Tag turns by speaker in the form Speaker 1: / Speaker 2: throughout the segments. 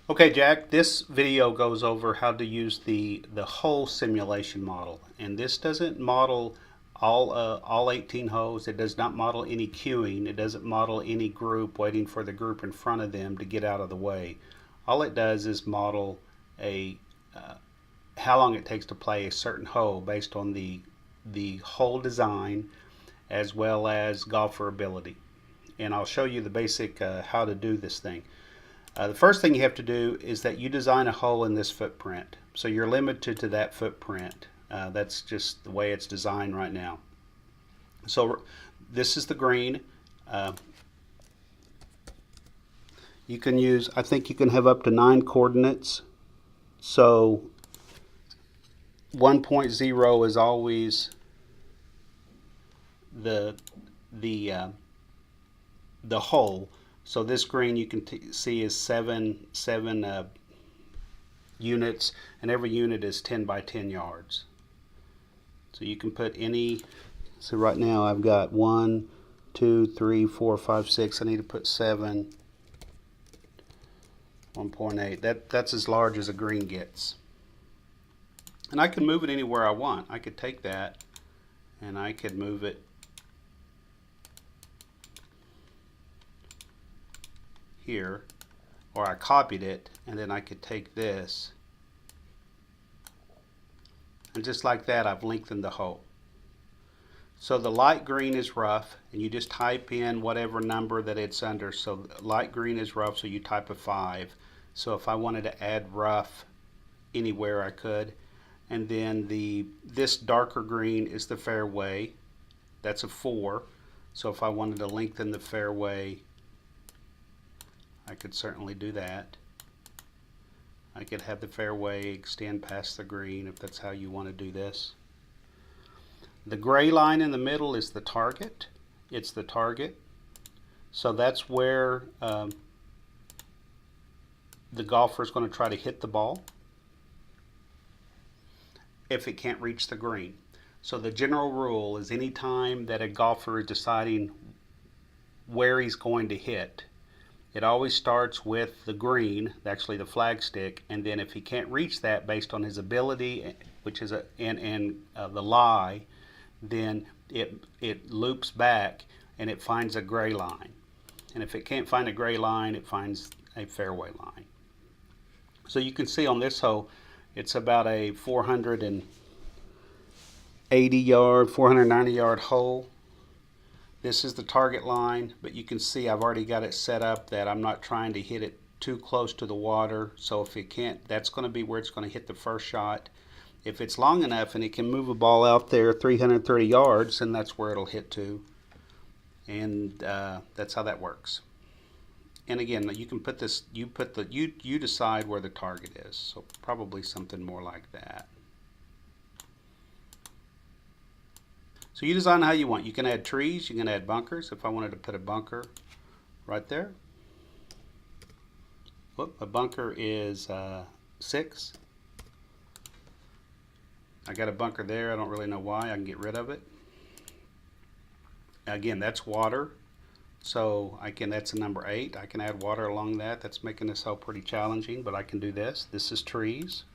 Speaker 1: Okay, Jack, this video goes over how to use the whole simulation model. And this doesn't model all 18 holes. It does not model any queuing. It doesn't model any group waiting for the group in front of them to get out of the way. All it does is model a how long it takes to play a certain hole based on the hole design as well as golfer ability. And I'll show you the basic how to do this thing. The first thing you have to do is that you design a hole in this footprint. So you're limited to that footprint. That's just the way it's designed right now. So this is the green. You can use, I think you can have up to 9 coordinates. So 1.0 is always the hole. So this green you can see is seven units, and every unit is 10 by 10 yards. So you can put any. So right now I've got 1, 2, 3, 4, 5, 6. I need to put 7. 1.8. That's as large as a green gets. And I can move it anywhere I want. I could take that and I could move it here, or I copied it, and then I could take this, and just like that I've lengthened the hole. So the light green is rough, and you just type in whatever number that it's under. So light green is rough, so you type a 5. So if I wanted to add rough anywhere I could. And then this darker green is the fairway. That's a 4. So if I wanted to lengthen the fairway, I could certainly do that. I could have the fairway extend past the green if that's how you want to do this. The gray line in the middle is the target. It's the target. So that's where the golfer is going to try to hit the ball if it can't reach the green. So the general rule is any time that a golfer is deciding where he's going to hit, it always starts with the green, actually the flagstick, and then if he can't reach that based on his ability, which is the lie, then it loops back and it finds a gray line. And if it can't find a gray line, it finds a fairway line. So you can see on this hole, it's about a 480 yard, 490 yard hole. This is the target line, but you can see I've already got it set up that I'm not trying to hit it too close to the water. So if it can't, that's going to be where it's going to hit the first shot. If it's long enough and it can move a ball out there 330 yards, then that's where it'll hit to. And that's how that works. And again, you can put this, you decide where the target is. So probably something more like that. So you design how you want. You can add trees, you can add bunkers. If I wanted to put a bunker right there. Whoop, a bunker is 6. I got a bunker there. I don't really know why. I can get rid of it. Again, that's water. So that's a number 8. I can add water along that. That's making this hole pretty challenging, but I can do this. This is trees.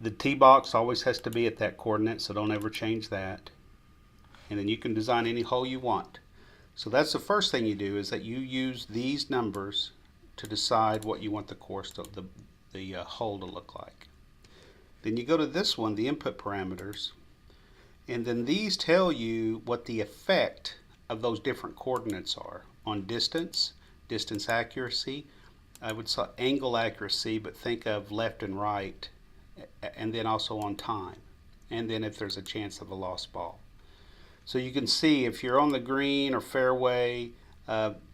Speaker 1: The tee box always has to be at that coordinate, so don't ever change that. And then you can design any hole you want. So that's the first thing you do, is that you use these numbers to decide what you want the course to, the hole to look like. Then you go to this one, the input parameters, and then these tell you what the effect of those different coordinates are on distance, distance accuracy. I would say angle accuracy, but think of left and right, and then also on time, and then if there's a chance of a lost ball. So you can see if you're on the green or fairway,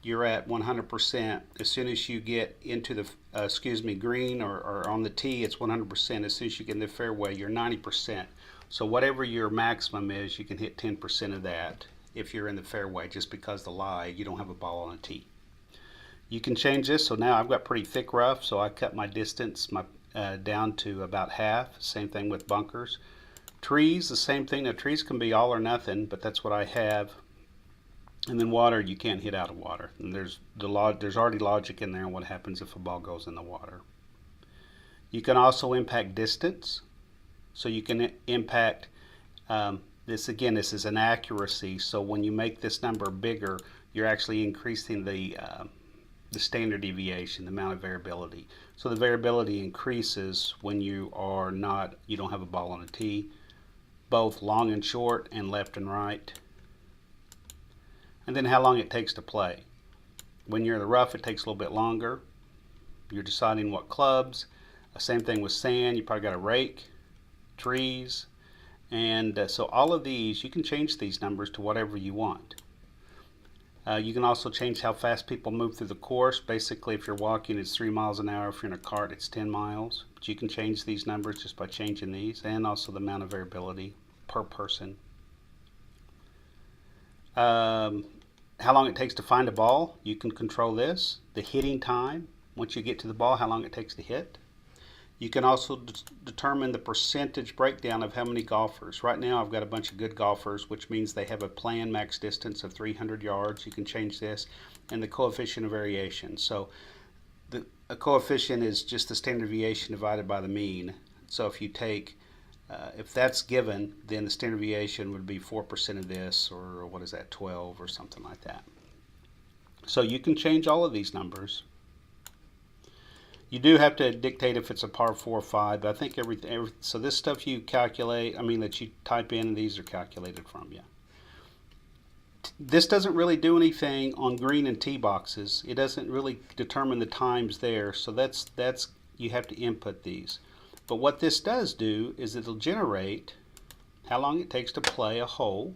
Speaker 1: you're at 100%. As soon as you get into the green or on the tee, it's 100%. As soon as you get in the fairway, you're 90%. So whatever your maximum is, you can hit 10% of that if you're in the fairway, just because the lie, you don't have a ball on a tee. You can change this. So now I've got pretty thick rough, so I cut my distance down to about half. Same thing with bunkers. Trees, the same thing. Now trees can be all or nothing, but that's what I have. And then water, you can't hit out of water. And there's already logic in there on what happens if a ball goes in the water. You can also impact distance. So you can impact this again. This is an accuracy. So when you make this number bigger, you're actually increasing the standard deviation, the amount of variability. So the variability increases when you don't have a ball on a tee, both long and short and left and right. And then how long it takes to play. When you're in the rough, it takes a little bit longer. You're deciding what clubs. Same thing with sand. You probably got a rake, trees, and so all of these, you can change these numbers to whatever you want. You can also change how fast people move through the course. Basically, if you're walking, it's 3 miles an hour. If you're in a cart, it's 10 miles. But you can change these numbers just by changing these, and also the amount of variability per person. How long it takes to find a ball, you can control this. The hitting time, once you get to the ball, how long it takes to hit. You can also determine the percentage breakdown of how many golfers. Right now I've got a bunch of good golfers, which means they have a planned max distance of 300 yards. You can change this, and the coefficient of variation. So a coefficient is just the standard deviation divided by the mean. So if you take, if that's given, then the standard deviation would be 4% of this, or what is that, 12 or something like that. So you can change all of these numbers. You do have to dictate if it's a par 4 or 5, but I think so this stuff you calculate, that you type in, and these are calculated from you. This doesn't really do anything on green and tee boxes. It doesn't really determine the times there, so that's you have to input these. But what this does do is it'll generate how long it takes to play a hole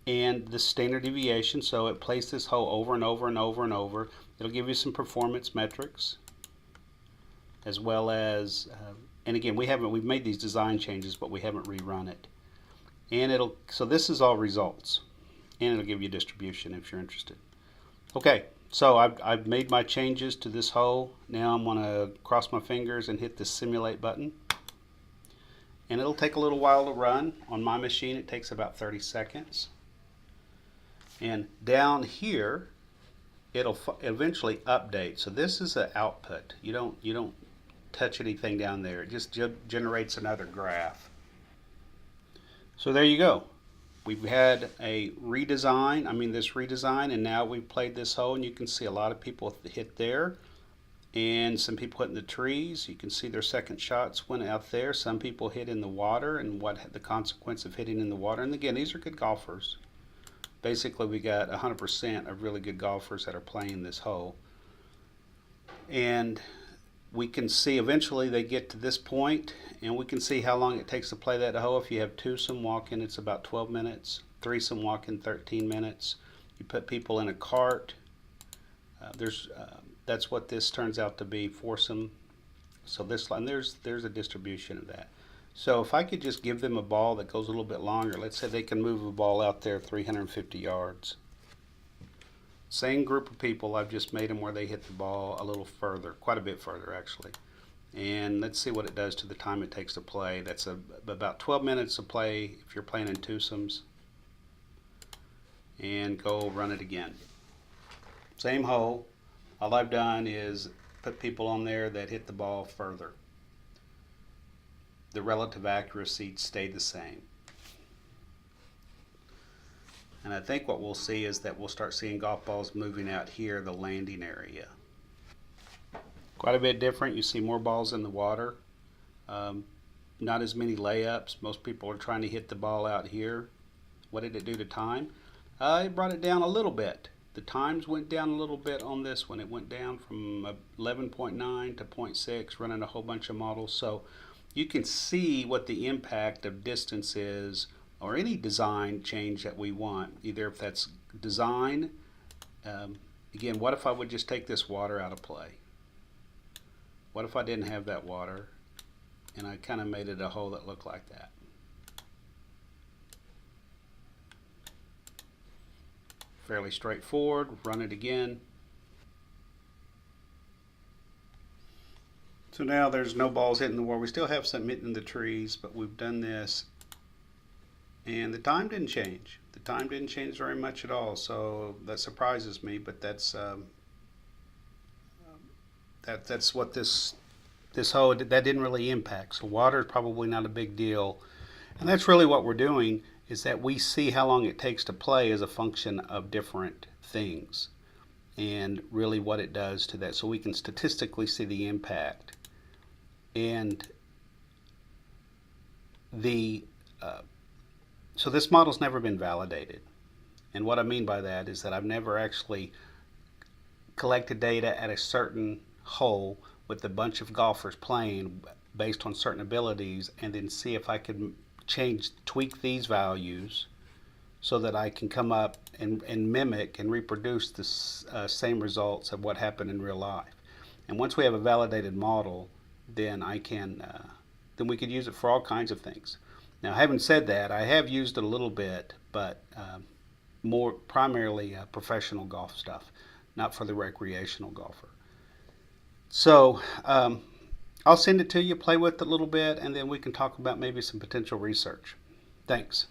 Speaker 1: and the standard deviation. So it plays this hole over and over and over and over. It'll give you some performance metrics, as well as, and again, we've made these design changes, but we haven't rerun it. And so this is all results, and it'll give you distribution if you're interested. Okay, so I've made my changes to this hole. Now I'm going to cross my fingers and hit the simulate button. And it'll take a little while to run. On my machine, it takes about 30 seconds. And down here, it'll eventually update. So this is the output. You don't touch anything down there. It just generates another graph. So there you go. We've had a redesign, this redesign, and now we've played this hole, and you can see a lot of people hit there, and some people hit in the trees. You can see their second shots went out there. Some people hit in the water, and what the consequence of hitting in the water. And again, these are good golfers. Basically, we got 100% of really good golfers that are playing this hole. And we can see eventually they get to this point, and we can see how long it takes to play that hole. If you have twosome walking, it's about 12 minutes. Threesome walking, 13 minutes. You put people in a cart. That's what this turns out to be, foursome. So this line, there's a distribution of that. So if I could just give them a ball that goes a little bit longer, let's say they can move a ball out there 350 yards. Same group of people, I've just made them where they hit the ball a little further, quite a bit further actually. And let's see what it does to the time it takes to play. That's about 12 minutes to play if you're playing in twosomes. And go run it again. Same hole. All I've done is put people on there that hit the ball further. The relative accuracy stayed the same. And I think what we'll see is that we'll start seeing golf balls moving out here, the landing area. Quite a bit different. You see more balls in the water. Not as many layups. Most people are trying to hit the ball out here. What did it do to time? It brought it down a little bit. The times went down a little bit on this one. It went down from 11.9 to 0.6, running a whole bunch of models. So you can see what the impact of distance is, or any design change that we want. Either if that's design, again, what if I would just take this water out of play? What if I didn't have that water, and I kind of made it a hole that looked like that? Fairly straightforward. Run it again. So now there's no balls hitting the water. We still have some hitting the trees, but we've done this and the time didn't change. The time didn't change very much at all, so that surprises me. But that's what this whole that didn't really impact. So water is probably not a big deal, and that's really what we're doing is that we see how long it takes to play as a function of different things and really what it does to that. So we can statistically see the impact. And the so this model's never been validated. And what I mean by that is that I've never actually collected data at a certain hole with a bunch of golfers playing based on certain abilities and then see if I can tweak these values so that I can come up and mimic and reproduce the same results of what happened in real life. And once we have a validated model, then then we could use it for all kinds of things. Now, having said that, I have used it a little bit, but more primarily professional golf stuff, not for the recreational golfer. So I'll send it to you, play with it a little bit, and then we can talk about maybe some potential research. Thanks.